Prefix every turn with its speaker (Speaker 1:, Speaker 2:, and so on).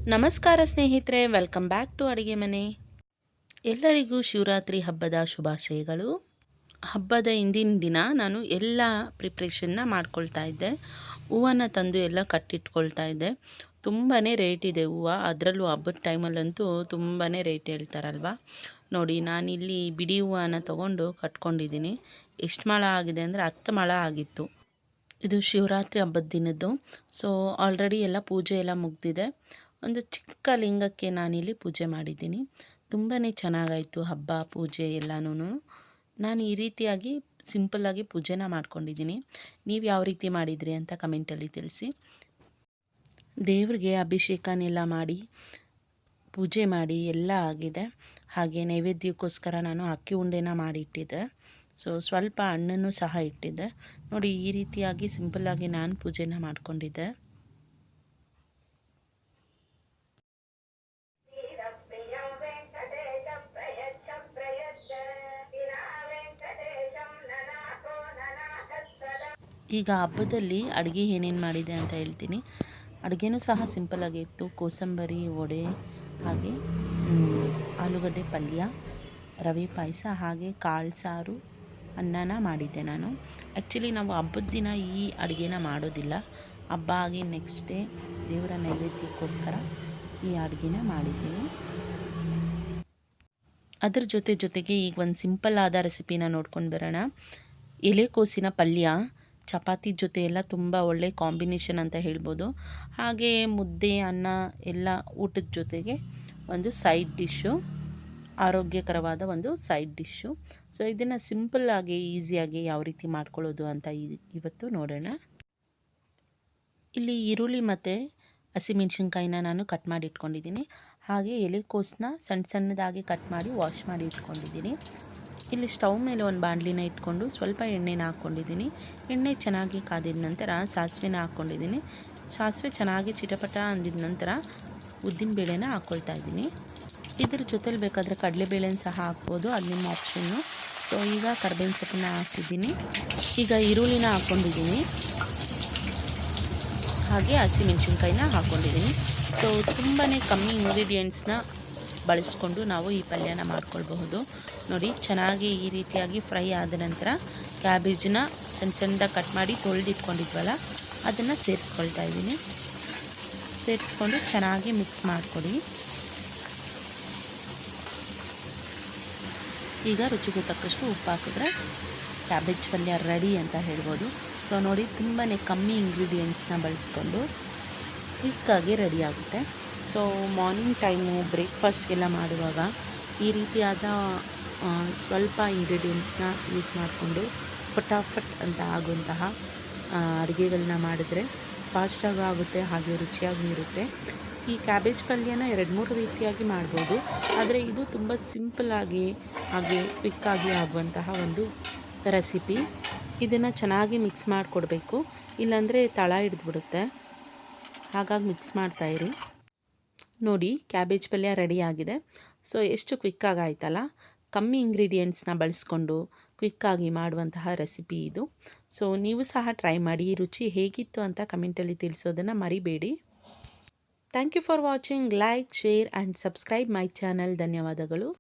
Speaker 1: ನಮಸ್ಕಾರ ಸ್ನೇಹಿತರೆ, welcome back to ಅಡುಗೆ ಮನೆ. ಎಲ್ಲರಿಗೂ ಶಿವರಾತ್ರಿ ಹಬ್ಬದ ಶುಭಾಶಯಗಳು. ಹಬ್ಬದ ಹಿಂದಿನ ದಿನ ನಾನು ಎಲ್ಲ ಪ್ರಿಪ್ರೇಷನ್ನ ಮಾಡ್ಕೊಳ್ತಾ ಇದ್ದೆ. ಹೂವನ್ನು ತಂದು ಎಲ್ಲ ಕಟ್ಟಿಟ್ಕೊಳ್ತಾ ಇದ್ದೆ. ತುಂಬಾ ರೇಟ್ ಇದೆ ಹೂವು, ಅದರಲ್ಲೂ ಹಬ್ಬದ ಟೈಮಲ್ಲಂತೂ ತುಂಬಾ ರೇಟ್ ಹೇಳ್ತಾರಲ್ವ. ನೋಡಿ, ನಾನಿಲ್ಲಿ ಬಿಡಿ ಹೂವನ್ನು ತೊಗೊಂಡು ಕಟ್ಕೊಂಡಿದ್ದೀನಿ. ಎಷ್ಟು ಮೊಳ ಆಗಿದೆ ಅಂದರೆ 10 ಮೊಳ ಆಗಿತ್ತು. ಇದು ಶಿವರಾತ್ರಿ ಹಬ್ಬದ ದಿನದ್ದು. ಸೊ ಆಲ್ರೆಡಿ ಎಲ್ಲ ಪೂಜೆ ಎಲ್ಲ ಮುಗಿದಿದೆ. ಒಂದು ಚಿಕ್ಕ ಲಿಂಗಕ್ಕೆ ನಾನಿಲ್ಲಿ ಪೂಜೆ ಮಾಡಿದ್ದೀನಿ. ತುಂಬಾ ಚೆನ್ನಾಗಾಯಿತು ಹಬ್ಬ ಪೂಜೆ ಎಲ್ಲನೂ. ನಾನು ಈ ರೀತಿಯಾಗಿ ಸಿಂಪಲ್ಲಾಗಿ ಪೂಜೆನ ಮಾಡ್ಕೊಂಡಿದ್ದೀನಿ. ನೀವು ಯಾವ ರೀತಿ ಮಾಡಿದ್ರಿ ಅಂತ ಕಮೆಂಟಲ್ಲಿ ತಿಳಿಸಿ. ದೇವ್ರಿಗೆ ಅಭಿಷೇಕನೆಲ್ಲ ಮಾಡಿ ಪೂಜೆ ಮಾಡಿ ಎಲ್ಲ ಆಗಿದೆ. ಹಾಗೆ ನೈವೇದ್ಯಕ್ಕೋಸ್ಕರ ನಾನು ಅಕ್ಕಿ ಉಂಡೆನ ಮಾಡಿ ಇಟ್ಟಿದ್ದೆ. ಸೊ ಸ್ವಲ್ಪ ಹಣ್ಣನ್ನು ಸಹ ಇಟ್ಟಿದ್ದೆ. ನೋಡಿ, ಈ ರೀತಿಯಾಗಿ ಸಿಂಪಲ್ಲಾಗಿ ನಾನು ಪೂಜೆನ ಮಾಡ್ಕೊಂಡಿದ್ದೆ. ಈಗ ಹಬ್ಬದಲ್ಲಿ ಅಡುಗೆ ಏನೇನು ಮಾಡಿದೆ ಅಂತ ಹೇಳ್ತೀನಿ. ಅಡುಗೆನೂ ಸಹ ಸಿಂಪಲ್ಲಾಗಿ ಇತ್ತು. ಕೋಸಂಬರಿ, ವಡೆ, ಹಾಗೆ ಆಲೂಗಡ್ಡೆ ಪಲ್ಯ, ರವೆ ಪಾಯಸ, ಹಾಗೆ ಕಾಳು ಸಾರು, ಅನ್ನನ ಮಾಡಿದ್ದೆ ನಾನು. ಆ್ಯಕ್ಚುಲಿ ನಾವು ಹಬ್ಬದ ದಿನ ಈ ಅಡುಗೆನ ಮಾಡೋದಿಲ್ಲ. ಹಬ್ಬ ಆಗಿ ನೆಕ್ಸ್ಟ್ ಡೇ ದೇವರ ನೈವೇದ್ಯಕ್ಕೋಸ್ಕರ ಈ ಅಡುಗೆನ ಮಾಡಿದ್ದೀನಿ. ಅದ್ರ ಜೊತೆಗೆ ಈಗ ಒಂದು ಸಿಂಪಲ್ ಆದ ರೆಸಿಪಿನ ನೋಡ್ಕೊಂಡು ಬರೋಣ. ಎಲೆಕೋಸಿನ ಪಲ್ಯ ಚಪಾತಿ ಜೊತೆ ಎಲ್ಲ ತುಂಬ ಒಳ್ಳೆ ಕಾಂಬಿನೇಷನ್ ಅಂತ ಹೇಳ್ಬೋದು. ಹಾಗೆ ಮುದ್ದೆ, ಅನ್ನ ಎಲ್ಲ ಊಟದ ಜೊತೆಗೆ ಒಂದು ಸೈಡ್ ಡಿಶ್ಶು, ಆರೋಗ್ಯಕರವಾದ ಒಂದು ಸೈಡ್ ಡಿಶ್ಶು. ಸೊ ಇದನ್ನು ಸಿಂಪಲ್ಲಾಗಿ ಈಸಿಯಾಗಿ ಯಾವ ರೀತಿ ಮಾಡ್ಕೊಳ್ಳೋದು ಅಂತ ಇವತ್ತು ನೋಡೋಣ. ಇಲ್ಲಿ ಈರುಳ್ಳಿ ಮತ್ತು ಹಸಿಮೆಣ್ಸಿನ್ಕಾಯಿನ ನಾನು ಕಟ್ ಮಾಡಿ ಇಟ್ಕೊಂಡಿದ್ದೀನಿ. ಹಾಗೆ ಎಲೆಕೋಸನ್ನ ಸಣ್ಣದಾಗಿ ಕಟ್ ಮಾಡಿ ವಾಶ್ ಮಾಡಿ ಇಟ್ಕೊಂಡಿದ್ದೀನಿ. ಇಲ್ಲಿ ಸ್ಟವ್ ಮೇಲೆ ಒಂದು ಬಾಣಲಿನ ಇಟ್ಕೊಂಡು ಸ್ವಲ್ಪ ಎಣ್ಣೆನ ಹಾಕ್ಕೊಂಡಿದ್ದೀನಿ. ಎಣ್ಣೆ ಚೆನ್ನಾಗಿ ಕಾದಿದ ನಂತರ ಸಾಸಿವೆನ ಹಾಕ್ಕೊಂಡಿದ್ದೀನಿ. ಸಾಸಿವೆ ಚೆನ್ನಾಗಿ ಚಿಟಪಟ ಅಂದಿದ ನಂತರ ಉದ್ದಿನಬೇಳೆನ ಹಾಕ್ಕೊಳ್ತಾ ಇದ್ದೀನಿ. ಇದ್ರ ಜೊತೆಲಿ ಬೇಕಾದರೆ ಕಡಲೆಬೇಳೆನ ಸಹ ಹಾಕ್ಬೋದು, ಅದು ನಿಮ್ಮ ಆಪ್ಷನ್ನು. ಸೊ ಈಗ ಕರ್ಬೇವಿನ ಸೊಪ್ಪನ್ನ ಹಾಕ್ತಿದ್ದೀನಿ. ಈಗ ಈರುಳ್ಳಿನ ಹಾಕ್ಕೊಂಡಿದ್ದೀನಿ, ಹಾಗೆ ಹಸಿಮೆಣ್ಸಿನ್ಕಾಯಿನ ಹಾಕ್ಕೊಂಡಿದ್ದೀನಿ. ಸೊ ತುಂಬಾ ಕಮ್ಮಿ ಇಂಗ್ರೀಡಿಯೆಂಟ್ಸ್ನ ಬಳಸ್ಕೊಂಡು ನಾವು ಈ ಪಲ್ಯನ ಮಾಡ್ಕೊಳ್ಬಹುದು. ನೋಡಿ, ಚೆನ್ನಾಗಿ ಈ ರೀತಿಯಾಗಿ ಫ್ರೈ ಆದ ನಂತರ ಕ್ಯಾಬೇಜನ್ನ ಸಣ್ಣದಾಗಿ ಕಟ್ ಮಾಡಿ ತೊಳೆದಿಟ್ಕೊಂಡಿದ್ವಲ್ಲ ಅದನ್ನು ಸೇರಿಸ್ಕೊಳ್ತಾ ಇದ್ದೀನಿ. ಸೇರಿಸ್ಕೊಂಡು ಚೆನ್ನಾಗಿ ಮಿಕ್ಸ್ ಮಾಡಿಕೊಡಿ. ಈಗ ರುಚಿಗೆ ತಕ್ಕಷ್ಟು ಉಪ್ಪು ಹಾಕಿದ್ರೆ ಕ್ಯಾಬೇಜ್ ಪಲ್ಯ ರೆಡಿ ಅಂತ ಹೇಳ್ಬೋದು. ಸೊ ನೋಡಿ, ತುಂಬಾ ಕಮ್ಮಿ ಇಂಗ್ರೀಡಿಯೆಂಟ್ಸ್ನ ಬಳಸ್ಕೊಂಡು ಕ್ವಿಕ್ಕಾಗಿ ರೆಡಿ ಆಗುತ್ತೆ. ಸೊ ಮಾರ್ನಿಂಗ್ ಟೈಮು ಬ್ರೇಕ್ಫಾಸ್ಟ್ಗೆಲ್ಲ ಮಾಡುವಾಗ ಈ ರೀತಿಯಾದ ಸ್ವಲ್ಪ ಇಂಗ್ರೀಡಿಯೆಂಟ್ಸ್ನ ಯೂಸ್ ಮಾಡಿಕೊಂಡು ಫಟಾಫಟ್ ಅಂತ ಆಗುವಂತಹ ಅಡುಗೆಗಳನ್ನ ಮಾಡಿದ್ರೆ ಫಾಸ್ಟಾಗೂ ಆಗುತ್ತೆ, ಹಾಗೆ ರುಚಿಯಾಗೂ ಇರುತ್ತೆ. ಈ ಕ್ಯಾಬೇಜ್ ಪಲ್ಯನ 2-3 ರೀತಿಯಾಗಿ ಮಾಡ್ಬೋದು, ಆದರೆ ಇದು ತುಂಬ ಸಿಂಪಲ್ಲಾಗಿ ಹಾಗೆ ಕ್ವಿಕ್ಕಾಗಿ ಆಗುವಂತಹ ಒಂದು ರೆಸಿಪಿ. ಇದನ್ನು ಚೆನ್ನಾಗಿ ಮಿಕ್ಸ್ ಮಾಡಿಕೊಡ್ಬೇಕು, ಇಲ್ಲಾಂದರೆ ತಳ ಹಿಡಿದ್ಬಿಡುತ್ತೆ. ಹಾಗಾಗಿ ಮಿಕ್ಸ್ ಮಾಡ್ತಾಯಿರಿ. ನೋಡಿ, ಕ್ಯಾಬೇಜ್ ಪಲ್ಯ ರೆಡಿ ಆಗಿದೆ. ಸೊ ಎಷ್ಟು ಕ್ವಿಕ್ಕಾಗಿ ಆಯ್ತಲ್ಲ. ಕಮ್ಮಿ ಇಂಗ್ರೀಡಿಯೆಂಟ್ಸ್ನ ಬಳಸ್ಕೊಂಡು ಕ್ವಿಕ್ಕಾಗಿ ಮಾಡುವಂತಹ ರೆಸಿಪಿ ಇದು. ಸೊ ನೀವು ಸಹ ಟ್ರೈ ಮಾಡಿ. ರುಚಿ ಹೇಗಿತ್ತು ಅಂತ ಕಮೆಂಟಲ್ಲಿ ತಿಳಿಸೋದನ್ನು ಮರಿಬೇಡಿ. Thank you for watching. Like, share and subscribe my channel. ಧನ್ಯವಾದಗಳು.